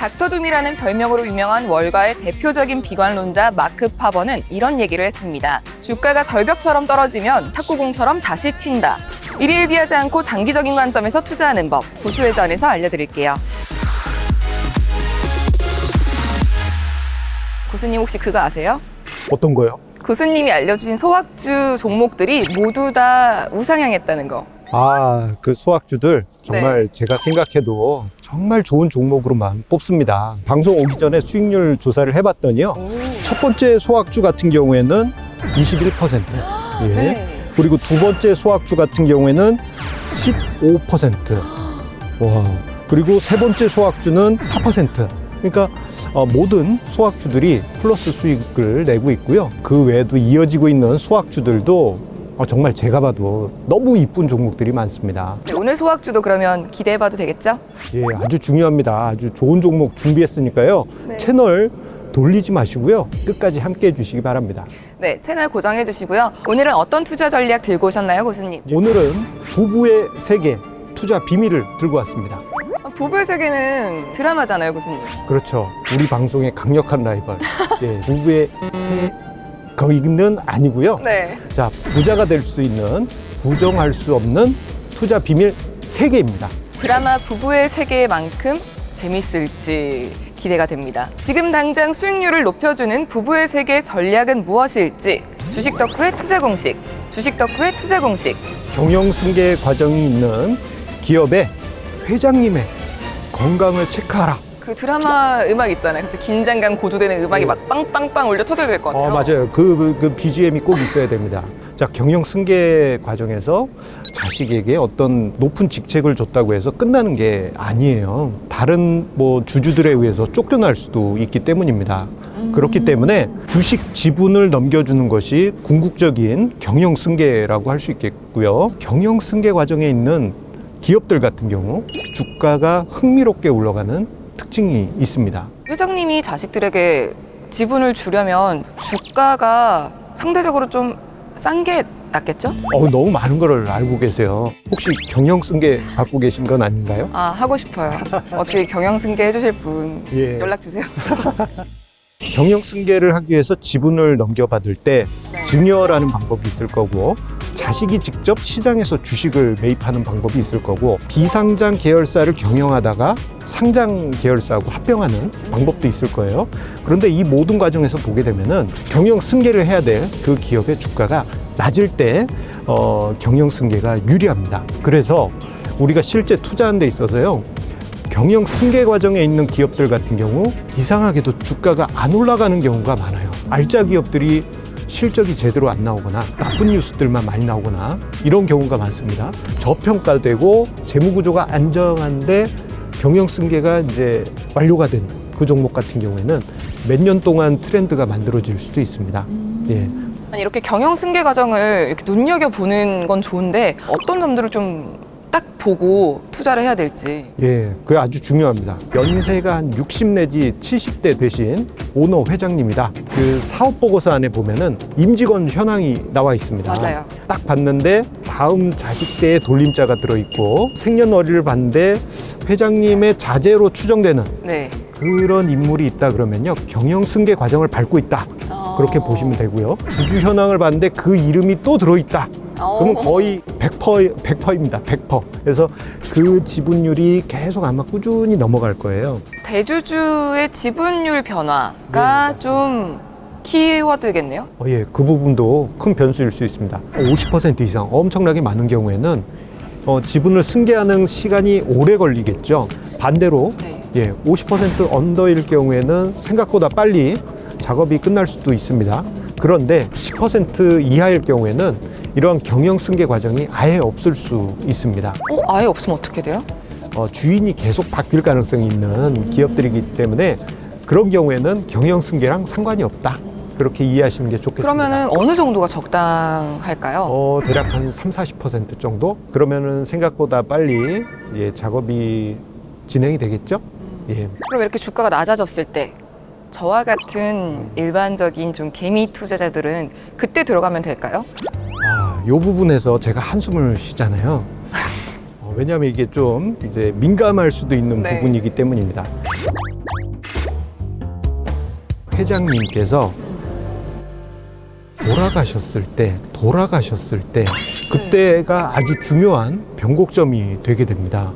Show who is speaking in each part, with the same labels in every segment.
Speaker 1: 닥터둠이라는 별명으로 유명한 월가의 대표적인 비관론자 마크 파버는 이런 얘기를 했습니다. 주가가 절벽처럼 떨어지면 탁구공처럼 다시 튄다. 일희일비하지 않고 장기적인 관점에서 투자하는 법, 보수회전에서 알려드릴게요. 고수님 혹시 그거 아세요?
Speaker 2: 어떤 거요?
Speaker 1: 고수님이 알려주신 소학주 종목들이 모두 다 우상향했다는 거.
Speaker 2: 아, 그 소학주들 정말 제가 생각해도 정말 좋은 종목으로만 뽑습니다. 방송 오기 전에 수익률 조사를 해봤더니요. 첫 번째 소학주 같은 경우에는 21%. 예.
Speaker 1: 네.
Speaker 2: 그리고 두 번째 소학주 같은 경우에는 15%. 와. 그리고 세 번째 소학주는 4%. 그러니까 모든 소학주들이 플러스 수익을 내고 있고요. 그 외에도 이어지고 있는 소학주들도 정말 제가 봐도 너무 이쁜 종목들이 많습니다.
Speaker 1: 네, 오늘 소학주도 그러면 기대해봐도 되겠죠?
Speaker 2: 예, 아주 중요합니다. 아주 좋은 종목 준비했으니까요.
Speaker 1: 네.
Speaker 2: 채널 돌리지 마시고요. 끝까지 함께 해주시기 바랍니다.
Speaker 1: 네, 채널 고정해주시고요. 오늘은 어떤 투자 전략 들고 오셨나요, 고수님?
Speaker 2: 오늘은 부부의 세계 투자 비밀을 들고 왔습니다.
Speaker 1: 부부의 세계는 드라마잖아요, 고수님.
Speaker 2: 그렇죠. 우리 방송의 강력한 라이벌. 예, 부부의 거기는 아니고요.
Speaker 1: 네.
Speaker 2: 자, 부자가 될 수 있는 부정할 수 없는 투자 비밀 3개입니다.
Speaker 1: 드라마 부부의 세계만큼 재밌을지 기대가 됩니다. 지금 당장 수익률을 높여주는 부부의 세계 전략은 무엇일지 주식 덕후의 투자 공식, 주식 덕후의 투자 공식.
Speaker 2: 경영승계 과정이 있는 기업의 회장님의 건강을 체크하라.
Speaker 1: 그 드라마 음악 있잖아요. 갑자기 긴장감 고조되는 음악이
Speaker 2: 네.
Speaker 1: 막 빵빵빵 울려 터져야 될 것 같아요.
Speaker 2: 맞아요. 그 BGM이 꼭 있어야 됩니다. 자, 경영승계 과정에서 자식에게 어떤 높은 직책을 줬다고 해서 끝나는 게 아니에요. 다른 주주들에 의해서 쫓겨날 수도 있기 때문입니다. 그렇기 때문에 주식 지분을 넘겨주는 것이 궁극적인 경영승계라고 할 수 있겠고요. 경영승계 과정에 있는 기업들 같은 경우 주가가 흥미롭게 올라가는 특징이 있습니다.
Speaker 1: 회장님이 자식들에게 지분을 주려면 주가가 상대적으로 좀 싼 게 낫겠죠?
Speaker 2: 너무 많은 걸 알고 계세요. 혹시 경영승계 갖고 계신 건 아닌가요?
Speaker 1: 하고 싶어요. 어떻게 경영승계 해주실 분
Speaker 2: 예.
Speaker 1: 연락 주세요.
Speaker 2: 경영승계를 하기 위해서 지분을 넘겨받을 때 증여라는 방법이 있을 거고, 자식이 직접 시장에서 주식을 매입하는 방법이 있을 거고, 비상장 계열사를 경영하다가 상장 계열사하고 합병하는 방법도 있을 거예요. 그런데 이 모든 과정에서 보게 되면은 경영승계를 해야 될 그 기업의 주가가 낮을 때 경영승계가 유리합니다. 그래서 우리가 실제 투자하는 데 있어서요, 경영승계 과정에 있는 기업들 같은 경우 이상하게도 주가가 안 올라가는 경우가 많아요. 알짜 기업들이 실적이 제대로 안 나오거나 나쁜 뉴스들만 많이 나오거나 이런 경우가 많습니다. 저평가되고 재무구조가 안정한데 경영승계가 이제 완료가 된 그 종목 같은 경우에는 몇 년 동안 트렌드가 만들어질 수도 있습니다. 예.
Speaker 1: 아니, 이렇게 경영승계 과정을 이렇게 눈여겨보는 건 좋은데 어떤 점들을 좀 딱 보고 투자를 해야 될지.
Speaker 2: 예, 그게 아주 중요합니다. 연세가 한 60 내지 70대 되신 오너 회장님이다. 그 사업 보고서 안에 보면은 임직원 현황이 나와 있습니다.
Speaker 1: 맞아요.
Speaker 2: 딱 봤는데 다음 자식 때의 돌림자가 들어있고 생년월일을 봤는데 회장님의 자제로 추정되는
Speaker 1: 네.
Speaker 2: 그런 인물이 있다 그러면요, 경영승계 과정을 밟고 있다. 그렇게 보시면 되고요. 주주 현황을 봤는데 그 이름이 또 들어있다. 그러면 거의 100%입니다. 100%. 그래서 그 지분율이 계속 아마 꾸준히 넘어갈 거예요.
Speaker 1: 대주주의 지분율 변화가 좀 키워드겠네요.
Speaker 2: 예, 그 부분도 큰 변수일 수 있습니다. 50% 이상 엄청나게 많은 경우에는 지분을 승계하는 시간이 오래 걸리겠죠. 반대로
Speaker 1: 네.
Speaker 2: 50% 언더일 경우에는 생각보다 빨리 작업이 끝날 수도 있습니다. 그런데 10% 이하일 경우에는 이러한 경영승계 과정이 아예 없을 수 있습니다.
Speaker 1: 아예 없으면 어떻게 돼요?
Speaker 2: 주인이 계속 바뀔 가능성이 있는 기업들이기 때문에 그런 경우에는 경영승계랑 상관이 없다. 그렇게 이해하시는 게 좋겠습니다.
Speaker 1: 그러면은 어느 정도가 적당할까요?
Speaker 2: 대략 한 30-40% 정도? 그러면은 생각보다 빨리 작업이 진행이 되겠죠? 예.
Speaker 1: 그럼 이렇게 주가가 낮아졌을 때 저와 같은 일반적인 좀 개미 투자자들은 그때 들어가면 될까요?
Speaker 2: 이 부분에서 제가 한숨을 쉬잖아요. 왜냐하면 이게 좀 이제 민감할 수도 있는
Speaker 1: 네.
Speaker 2: 부분이기 때문입니다. 회장님께서 돌아가셨을 때 그때가 아주 중요한 변곡점이 되게 됩니다.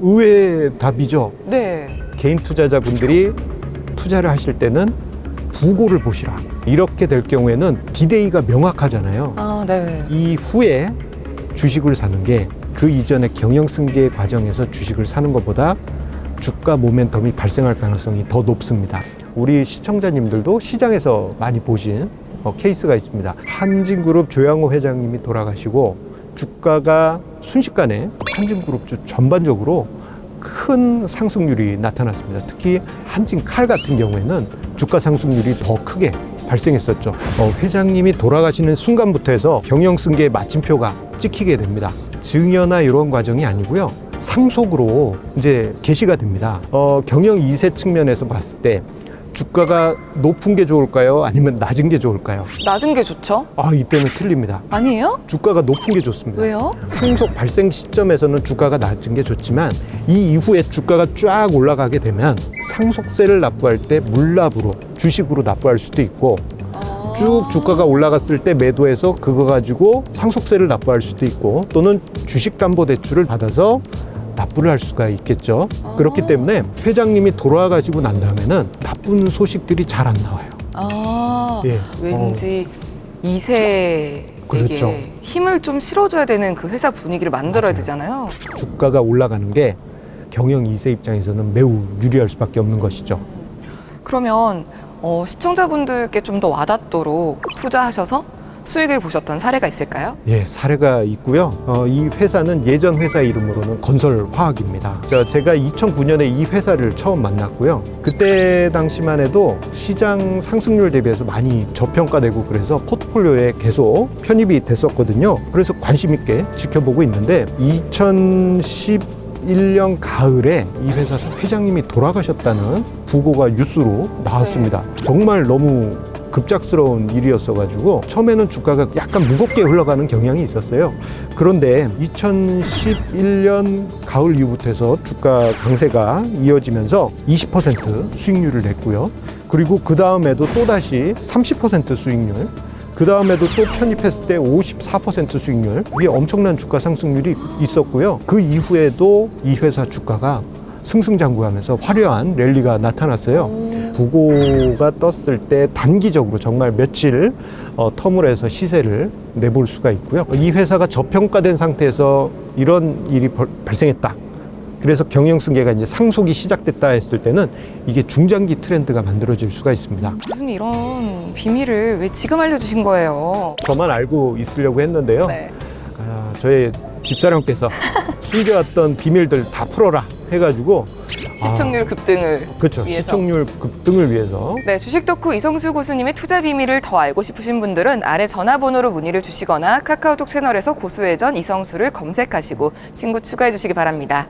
Speaker 2: 의외의 답이죠.
Speaker 1: 네.
Speaker 2: 개인 투자자분들이 투자를 하실 때는 부고를 보시라. 이렇게 될 경우에는 디데이가 명확하잖아요.
Speaker 1: 네.
Speaker 2: 이후에 주식을 사는 게 그 이전에 경영승계 과정에서 주식을 사는 것보다 주가 모멘텀이 발생할 가능성이 더 높습니다. 우리 시청자님들도 시장에서 많이 보신 케이스가 있습니다. 한진그룹 조양호 회장님이 돌아가시고 주가가 순식간에 한진그룹주 전반적으로 큰 상승률이 나타났습니다. 특히 한진칼 같은 경우에는 주가 상승률이 더 크게 발생했었죠. 회장님이 돌아가시는 순간부터 해서 경영승계의 마침표가 찍히게 됩니다. 증여나 이런 과정이 아니고요. 상속으로 이제 개시가 됩니다. 경영 2세 측면에서 봤을 때 주가가 높은 게 좋을까요? 아니면 낮은 게 좋을까요?
Speaker 1: 낮은 게 좋죠?
Speaker 2: 이때는 틀립니다.
Speaker 1: 아니에요?
Speaker 2: 주가가 높은 게 좋습니다.
Speaker 1: 왜요?
Speaker 2: 상속 발생 시점에서는 주가가 낮은 게 좋지만 이 이후에 주가가 쫙 올라가게 되면 상속세를 납부할 때 물납으로 주식으로 납부할 수도 있고 쭉 주가가 올라갔을 때 매도해서 그거 가지고 상속세를 납부할 수도 있고 또는 주식담보대출을 받아서 납부를 할 수가 있겠죠. 그렇기 때문에 회장님이 돌아가시고 난 다음에는 나쁜 소식들이 잘 안 나와요. 예.
Speaker 1: 왠지 2세에게
Speaker 2: 그렇죠.
Speaker 1: 힘을 좀 실어줘야 되는 그 회사 분위기를 만들어야 되잖아요.
Speaker 2: 주가가 올라가는 게 경영 2세 입장에서는 매우 유리할 수밖에 없는 것이죠.
Speaker 1: 그러면 시청자분들께 좀 더 와닿도록 투자하셔서 수익을 보셨던 사례가 있을까요?
Speaker 2: 예, 사례가 있고요. 이 회사는 예전 회사 이름으로는 건설화학입니다. 제가 2009년에 이 회사를 처음 만났고요. 그때 당시만 해도 시장 상승률 대비해서 많이 저평가되고 그래서 포트폴리오에 계속 편입이 됐었거든요. 그래서 관심 있게 지켜보고 있는데 2011년 가을에 이 회사 회장님이 돌아가셨다는 부고가 뉴스로 나왔습니다. 정말 너무 급작스러운 일이었어가지고 처음에는 주가가 약간 무겁게 흘러가는 경향이 있었어요. 그런데 2011년 가을 이후부터 해서 주가 강세가 이어지면서 20% 수익률을 냈고요. 그리고 그 다음에도 또다시 30% 수익률, 그 다음에도 또 편입했을 때 54% 수익률, 이게 엄청난 주가 상승률이 있었고요. 그 이후에도 이 회사 주가가 승승장구하면서 화려한 랠리가 나타났어요. 부고가 떴을 때 단기적으로 정말 며칠 텀을 해서 시세를 내볼 수가 있고요. 이 회사가 저평가된 상태에서 이런 일이 발생했다. 그래서 경영승계가 이제 상속이 시작됐다 했을 때는 이게 중장기 트렌드가 만들어질 수가 있습니다.
Speaker 1: 교수님 이런 비밀을 왜 지금 알려주신 거예요?
Speaker 2: 저만 알고 있으려고 했는데요.
Speaker 1: 네.
Speaker 2: 저희 집사람께서 숨겨왔던 비밀들 다 풀어라 해가지고
Speaker 1: 시청률 급등을
Speaker 2: 그렇죠.
Speaker 1: 위해서.
Speaker 2: 시청률 급등을 위해서.
Speaker 1: 네, 주식 덕후 이성수 교수님의 투자 비밀을 더 알고 싶으신 분들은 아래 전화번호로 문의를 주시거나 카카오톡 채널에서 고수회전 이성수를 검색하시고 친구 추가해 주시기 바랍니다.